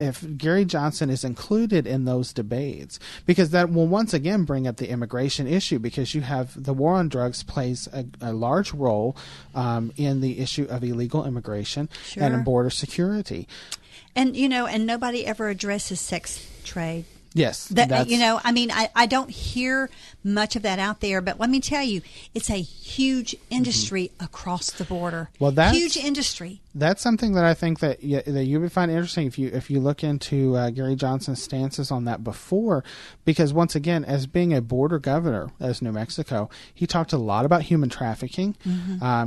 if Gary Johnson is included in those debates, because that will once again bring up the immigration issue, because you have the war on drugs plays a large role in the issue of illegal immigration and in border security. And, and nobody ever addresses sex trade. Yes. I don't hear much of that out there, but let me tell you, it's a huge industry across the border. Well, that's huge industry. That's something that I think that you would find interesting if you look into Gary Johnson's stances on that before, because once again, as being a border governor as New Mexico, he talked a lot about human trafficking.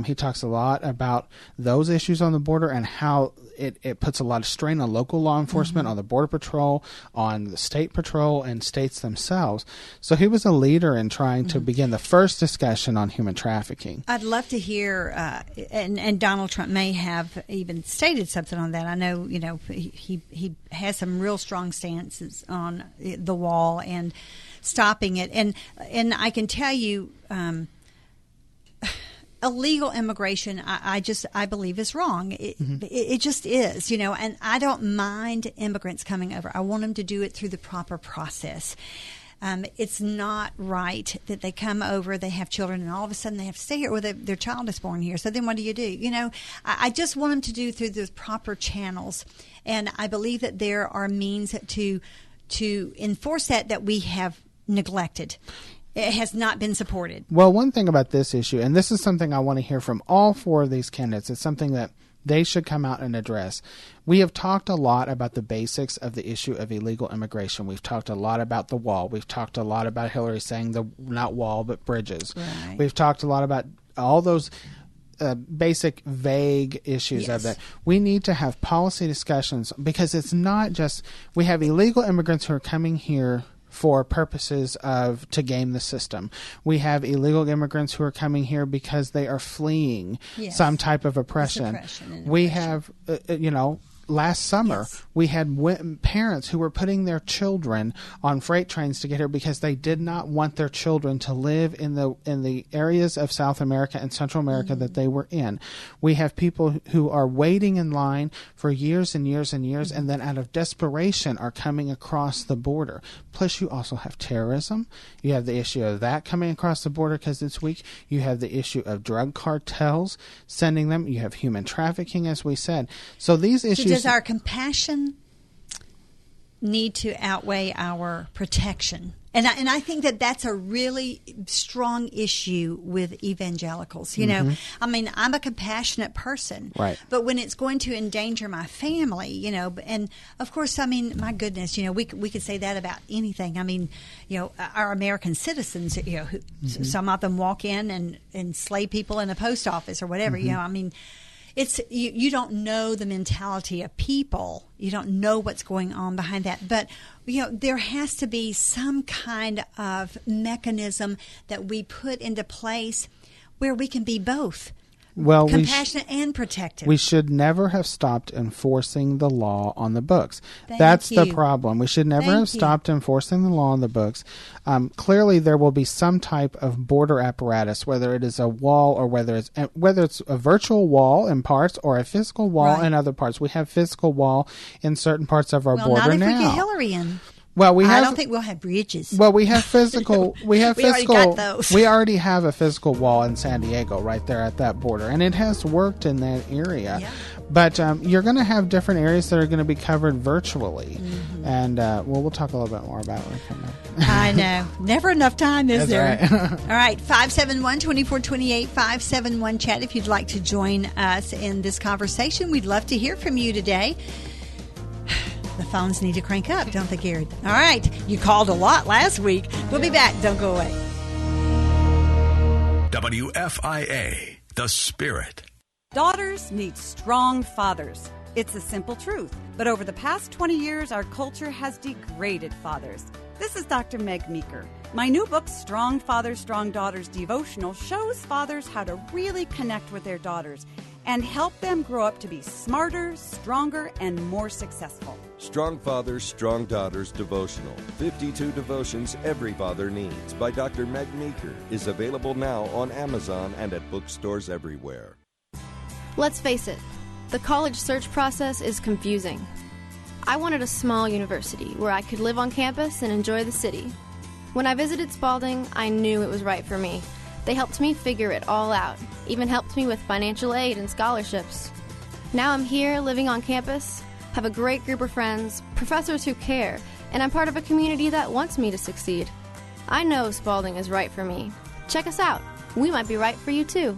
He talks a lot about those issues on the border and how it puts a lot of strain on local law enforcement, on the Border Patrol, on the State Patrol, and states themselves. So he was a leader in trying to begin the first discussion on human trafficking. I'd love to hear, and Donald Trump may have even stated something on that. I know, he has some real strong stances on the wall and stopping it. And I can tell you, illegal immigration, I believe is wrong. It just is, and I don't mind immigrants coming over. I want them to do it through the proper process. It's not right that they come over, they have children, and all of a sudden they have to stay here, or their child is born here. So then what do you do? I just want them to do through the proper channels. And I believe that there are means to enforce that we have neglected. It has not been supported. Well, one thing about this issue, and this is something I want to hear from all four of these candidates, it's something that they should come out and address. We have talked a lot about the basics of the issue of illegal immigration. We've talked a lot about the wall. We've talked a lot about Hillary saying not wall, but bridges. Right. We've talked a lot about all those basic, vague issues of that. We need to have policy discussions, because it's not just, we have illegal immigrants who are coming here for purposes to game the system. We have illegal immigrants who are coming here because they are fleeing some type of oppression. We have, last summer, we had parents who were putting their children on freight trains to get here because they did not want their children to live in the areas of South America and Central America that they were in. We have people who are waiting in line for years and years and years, and then out of desperation are coming across the border. Plus, you also have terrorism. You have the issue of that coming across the border because it's weak. You have the issue of drug cartels sending them. You have human trafficking, as we said. So these issues... Does our compassion need to outweigh our protection? And I think that's a really strong issue with evangelicals. I'm a compassionate person, right? But when it's going to endanger my family, and of course, my goodness, we could say that about anything. Our American citizens, who, some of them walk in and enslave people in a post office or whatever. It's you don't know the mentality of people. You don't know what's going on behind that. But there has to be some kind of mechanism that we put into place where we can be both. Well, compassionate and protective. We should never have stopped enforcing the law on the books. That's the problem. We should never have stopped enforcing the law on the books. Clearly, there will be some type of border apparatus, whether it is a wall or whether it's a virtual wall in parts or a physical wall in other parts. We have physical wall in certain parts of our border now. Not if we get Hillary in. Well, I don't think we'll have bridges. Well, we have physical. We already got those. We already have a physical wall in San Diego, right there at that border, and it has worked in that area. Yeah. But you're going to have different areas that are going to be covered virtually, and we'll talk a little bit more about it. I know, never enough time, is there? Right. All right, 571-2428, 571-CHAT. If you'd like to join us in this conversation, we'd love to hear from you today. The phones need to crank up, don't they, Gary? All right. You called a lot last week. We'll be back. Don't go away. WFIA, The Spirit. Daughters need strong fathers. It's a simple truth. But over the past 20 years, our culture has degraded fathers. This is Dr. Meg Meeker. My new book, Strong Fathers, Strong Daughters Devotional, shows fathers how to really connect with their daughters and help them grow up to be smarter, stronger, and more successful. Strong Fathers, Strong Daughters Devotional, 52 devotions every father needs, by Dr. Meg Meeker, is available now on Amazon and at bookstores everywhere. Let's face it, the college search process is confusing. I wanted a small university where I could live on campus and enjoy the city. When I visited Spalding, I knew it was right for me. They helped me figure it all out, even helped me with financial aid and scholarships. Now I'm here, living on campus, have a great group of friends, professors who care, and I'm part of a community that wants me to succeed. I know Spalding is right for me. Check us out. We might be right for you, too.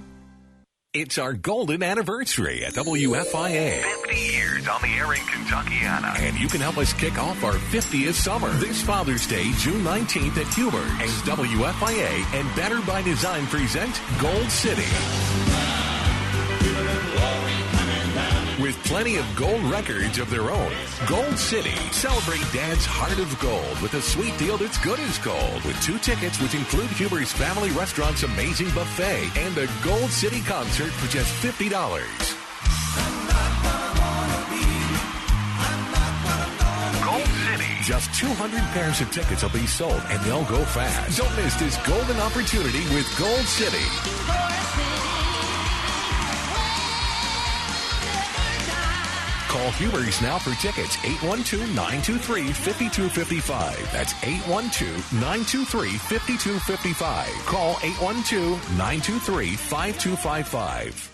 It's our golden anniversary at WFIA. 50 years on the air in Kentuckiana. And you can help us kick off our 50th summer this Father's Day, June 19th at Huber, as WFIA and Better by Design present Gold City. With plenty of gold records of their own, Gold City. Celebrate Dad's heart of gold with a sweet deal that's good as gold. With 2 tickets, which include Huber's Family Restaurant's amazing buffet and a Gold City concert for just $50. Gold City. Just 200 pairs of tickets will be sold, and they'll go fast. Don't miss this golden opportunity with Gold City. Call Huber's now for tickets, 812-923-5255. That's 812-923-5255. Call 812-923-5255.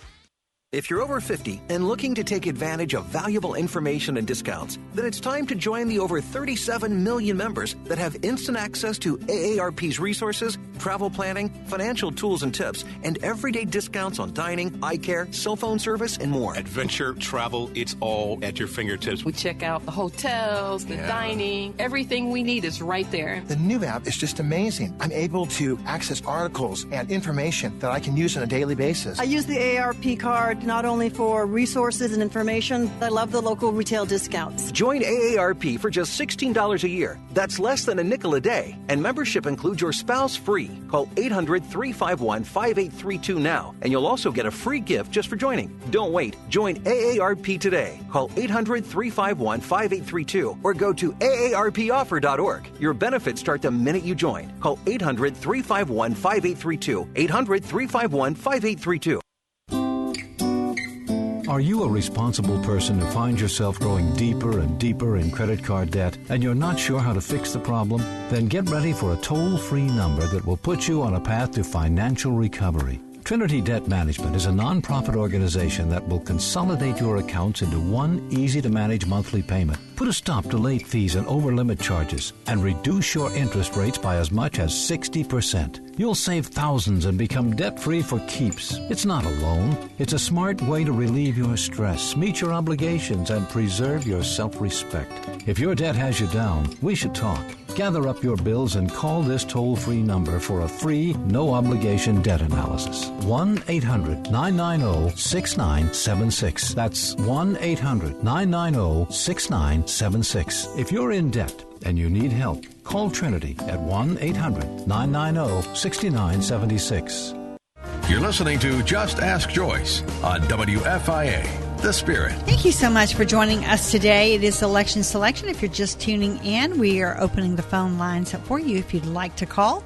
If you're over 50 and looking to take advantage of valuable information and discounts, then it's time to join the over 37 million members that have instant access to AARP's resources, travel planning, financial tools and tips, and everyday discounts on dining, eye care, cell phone service, and more. Adventure, travel, it's all at your fingertips. We check out the hotels, the dining, everything we need is right there. The new app is just amazing. I'm able to access articles and information that I can use on a daily basis. I use the AARP card not only for resources and information, I love the local retail discounts. Join AARP for just $16 a year. That's less than a nickel a day. And membership includes your spouse free. Call 800-351-5832 now, and you'll also get a free gift just for joining. Don't wait. Join AARP today. Call 800-351-5832 or go to aarpoffer.org. Your benefits start the minute you join. Call 800-351-5832. 800-351-5832. Are you a responsible person who finds yourself growing deeper and deeper in credit card debt and you're not sure how to fix the problem? Then get ready for a toll-free number that will put you on a path to financial recovery. Trinity Debt Management is a nonprofit organization that will consolidate your accounts into one easy-to-manage monthly payment, put a stop to late fees and over-limit charges, and reduce your interest rates by as much as 60%. You'll save thousands and become debt-free for keeps. It's not a loan. It's a smart way to relieve your stress, meet your obligations, and preserve your self-respect. If your debt has you down, we should talk. Gather up your bills and call this toll-free number for a free, no-obligation debt analysis. 1-800-990-6976. That's 1-800-990-6976. If you're in debt and you need help, call Trinity at 1-800-990-6976. You're listening to Just Ask Joyce on WFIA. The Spirit. Thank you so much for joining us today. It is Election Selection. If you're just tuning in, we are opening the phone lines up for you if you'd like to call.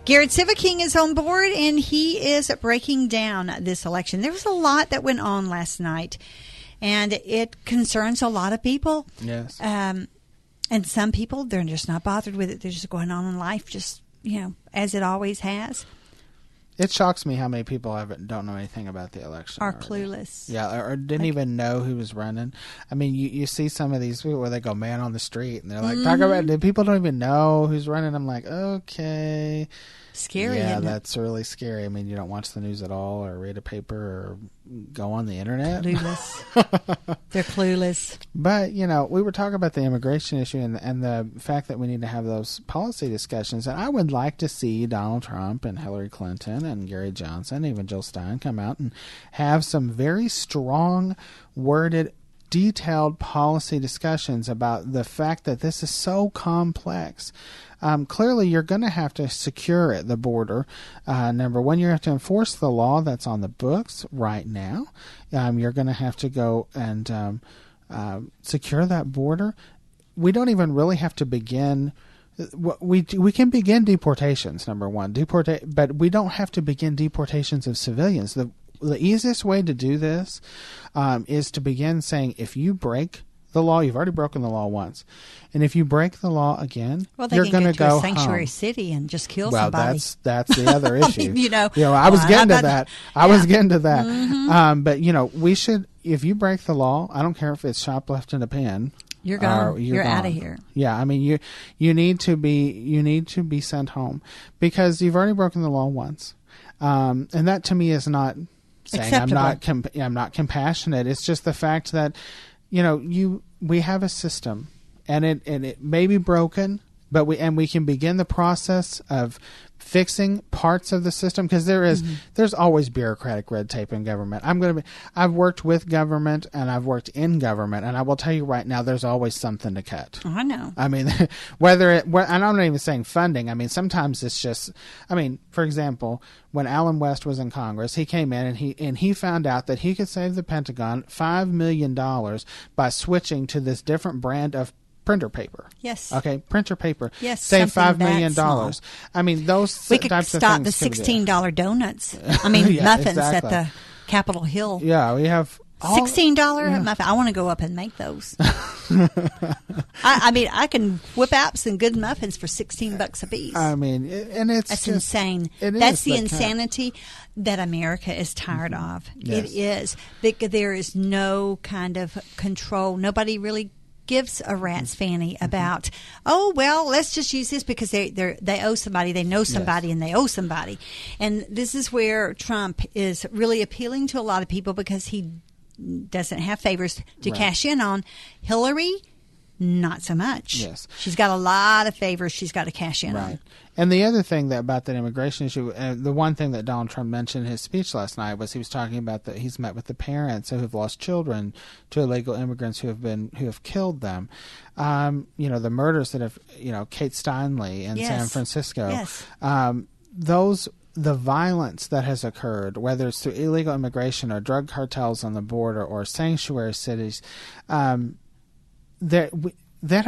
Garrett Sivaking is on board, and he is breaking down this election. There was a lot that went on last night, and it concerns a lot of people. Yes. And some people, they're just not bothered with it. They're just going on in life just, as it always has. It shocks me how many people don't know anything about the election. Are clueless. Yeah, or didn't even know who was running. I mean, you see some of these people where they go man on the street, and they're like, talk about it. People don't even know who's running. I'm like, okay. Scary, yeah, isn't it? that's really scary. I mean, you don't watch the news at all or read a paper or go on the internet. Clueless. They're clueless. But, we were talking about the immigration issue and the fact that we need to have those policy discussions. And I would like to see Donald Trump and Hillary Clinton and Gary Johnson, even Jill Stein, come out and have some very strong worded, detailed policy discussions about the fact that this is so complex. Clearly, you're going to have to secure it, the border. Number one, you have to enforce the law that's on the books right now. You're going to have to go and secure that border. We don't even really have to begin. We can begin deportations, number one, but we don't have to begin deportations of civilians. The easiest way to do this is to begin saying, if you break the law. You've already broken the law once. And if you break the law again, well, they you're can going get to to go a sanctuary home. city and just kill Well, somebody. that's the other issue. I was getting to that. I was getting to that. Mm-hmm. But we should. If you break the law, I don't care if it's shoplifting a pen. You're gone. You're gone. out of here. Yeah, I mean you need to be sent home because you've already broken the law once, and that to me is not saying acceptable. I'm not compassionate. It's just the fact that we have a system, and it may be broken, but we can begin the process of fixing parts of the system because there's always bureaucratic red tape in government. I've worked with government and I've worked in government, and I will tell you right now, there's always something to cut. I know. I mean, and I'm not even saying funding. I mean, sometimes it's just. I mean, for example, when Alan West was in Congress, he came in and he found out that he could save the Pentagon $5 million by switching to this different brand of printer paper. Yes. Okay, printer paper. Yes. Save $5 million. Small. I mean, those we could types of stop things. The $16 donuts. I mean, yeah, muffins exactly. at the Capitol Hill. Yeah, we have $16 muffin. I want to go up and make those. I mean, I can whip out some good muffins for $16 a piece. I mean, and that's insane. That's the insanity that America is tired of. Yes. It is. There is no kind of control. Nobody really gives a rat's fanny about, oh, well, let's just use this because they owe somebody, they know somebody, and they owe somebody. And this is where Trump is really appealing to a lot of people because he doesn't have favors to cash in on. Hillary, not so much. Yes. She's got a lot of favors she's got to cash in on. And the other thing about that immigration issue, the one thing that Donald Trump mentioned in his speech last night was he was talking about that he's met with the parents who have lost children to illegal immigrants who have killed them. The murders that have, Kate Steinle in San Francisco. Yes. The violence that has occurred, whether it's through illegal immigration or drug cartels on the border or sanctuary cities, that has